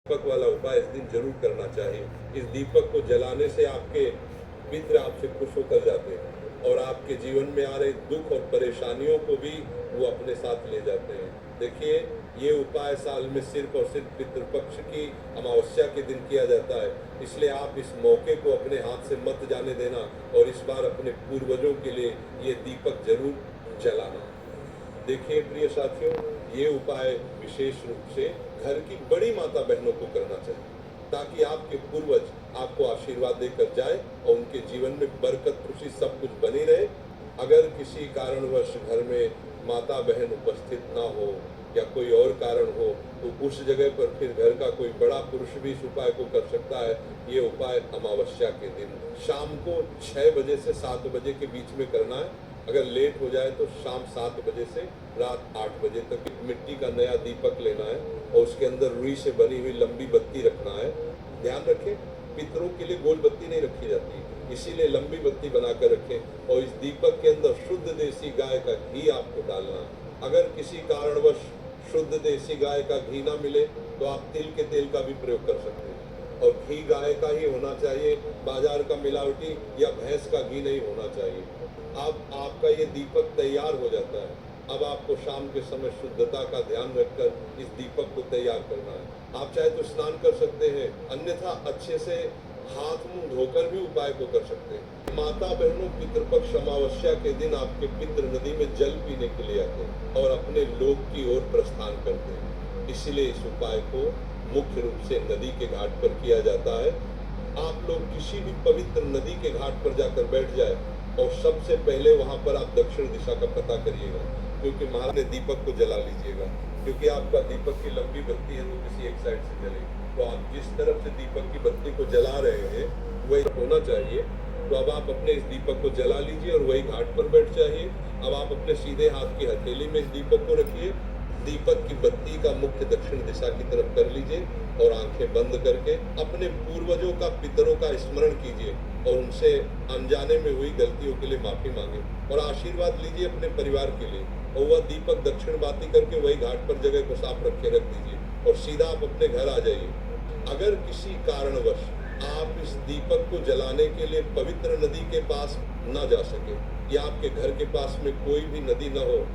दीपक वाला उपाय इस दिन जरूर करना चाहिए। इस दीपक को जलाने से आपके मित्र आपसे खुश होकर जाते हैं और आपके जीवन में आ रहे दुख और परेशानियों को भी वो अपने साथ ले जाते हैं। देखिए, ये उपाय साल में सिर्फ और सिर्फ पितृपक्ष की अमावस्या के दिन किया जाता है, इसलिए आप इस मौके को अपने हाथ से मत जाने देना और इस बार अपने पूर्वजों के लिए ये दीपक जरूर जलाना। देखिए प्रिय साथियों, ये उपाय विशेष रूप से घर की बड़ी माता बहनों को करना चाहिए ताकि आपके पूर्वज आपको आशीर्वाद देकर जाए और उनके जीवन में बरकत, खुशी सब कुछ बनी रहे। अगर किसी कारणवश घर में माता बहन उपस्थित ना हो या कोई और कारण हो तो उस जगह पर फिर घर का कोई बड़ा पुरुष भी इस उपाय को कर सकता है। ये उपाय अमावस्या के दिन शाम को 6 बजे से 7 बजे के बीच में करना है। अगर लेट हो जाए तो शाम 7 बजे से रात 8 बजे तक मिट्टी का नया दीपक लेना है और उसके अंदर रुई से बनी हुई लंबी बत्ती रखना है। ध्यान रखें, पितरों के लिए गोल बत्ती नहीं रखी जाती, इसीलिए लंबी बत्ती बनाकर रखें और इस दीपक के अंदर शुद्ध देसी गाय का घी आपको डालना है। अगर किसी कारणवश शुद्ध देसी गाय का घी ना मिले तो आप तिल के तेल का भी प्रयोग कर सकते हैं और घी गाय का ही होना चाहिए, बाजार का मिलावटी या भैंस का घी नहीं होना चाहिए। अब आपका ये दीपक तैयार हो जाता है। अब आपको शाम के समय शुद्धता का ध्यान रखकर इस दीपक को तैयार करना है। आप चाहे तो स्नान कर सकते हैं, अन्यथा अच्छे से हाथ मुंह धोकर भी उपाय को कर सकते हैं। माता बहनों, पितृपक्ष अमावस्या के दिन आपके पितृ नदी में जल पीने के लिए आते हैं और अपने लोक की ओर प्रस्थान करते हैं। इसलिए इस उपाय को मुख्य रूप से नदी के घाट पर किया जाता है। आप लोग किसी भी पवित्र नदी के घाट पर जाकर बैठ जाए और सबसे पहले वहां पर आप दक्षिण दिशा का पता करिएगा, क्योंकि महाराज ने दीपक को जला लीजिएगा। क्योंकि आपका दीपक की लंबी बत्ती है तो किसी एक साइड से जलेगी, तो आप जिस तरफ से दीपक की बत्ती को जला रहे हैं वही होना चाहिए। तो अब आप अपने इस दीपक को जला लीजिए और वही घाट पर बैठ जाइए। अब आप अपने सीधे हाथ की हथेली में इस दीपक को रखिए, दीपक की बत्ती का मुख्य दक्षिण दिशा की तरफ कर लीजिए और आंखें बंद करके अपने पूर्वजों का, पितरों का स्मरण कीजिए और उनसे अनजाने में हुई गलतियों के लिए माफी मांगे और आशीर्वाद लीजिए अपने परिवार के लिए। और वह दीपक दक्षिण बाती करके वही घाट पर जगह को साफ रख दीजिए और सीधा आप अपने घर आ जाइए। अगर किसी कारणवश आप इस दीपक को जलाने के लिए पवित्र नदी के पास न जा सके या आपके घर के पास में कोई भी नदी न हो